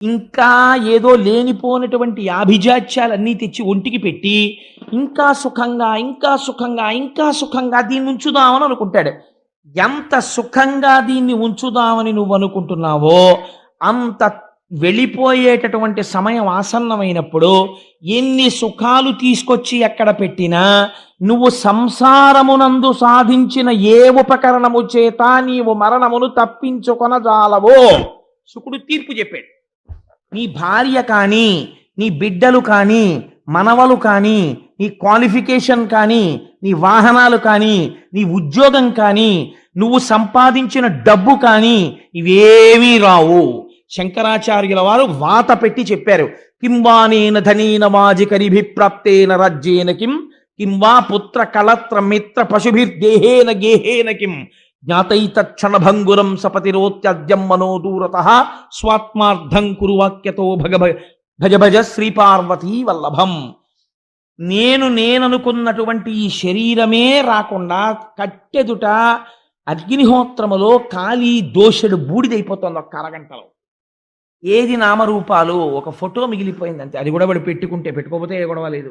ఇంకా ఏదో లేనిపోనటువంటి ఆభిజాత్యాలన్నీ తెచ్చి ఒంటికి పెట్టి ఇంకా సుఖంగా ఇంకా సుఖంగా ఇంకా సుఖంగా దీన్ని ఉంచుదామని అనుకుంటాడు. ఎంత సుఖంగా దీన్ని ఉంచుదామని నువ్వు అనుకుంటున్నావో అంత వెళ్ళిపోయేటటువంటి సమయం ఆసన్నమైనప్పుడు ఎన్ని సుఖాలు తీసుకొచ్చి ఎక్కడ పెట్టినా నువ్వు సంసారమునందు సాధించిన ఏ ఉపకరణము చేత నీవు మరణమును తప్పించుకొనజాలవో శుకుడు తీర్పు చెప్పాడు. నీ భార్య కానీ, నీ బిడ్డలు కానీ, మనవలు కానీ, నీ క్వాలిఫికేషన్ కానీ, నీ వాహనాలు కానీ, నీ ఉద్యోగం కానీ, నువ్వు సంపాదించిన డబ్బు కానీ ఇవేమీ రావు. శంకరాచార్యుల వారు వాత పెట్టి చెప్పారు. కింవానేన ధనేన వాజికరిభిప్రాప్తేన రాజ్యేన కింవా పుత్ర కళత్ర మిత్ర పశుభిర్దేహేన గేహేన కిం జ్ఞాతైతక్షణభంగురం సపతిరోత్యద్యం మనోదూరత స్వాత్మార్థం కురు వాక్యతో భజ భజ శ్రీపార్వతీ వల్లభం. నేననుకున్నటువంటి ఈ శరీరమే రాకుండా కట్టెదుట అగ్నిహోత్రములో కాలి దోషుడు బూడిదైపోతుంది ఒక్క అరగంటలో. ఏది నామరూపాలు, ఒక ఫోటో మిగిలిపోయింది అంతే. అది కూడా వాడు పెట్టుకోకపోతే ఏ గొడవ లేదు.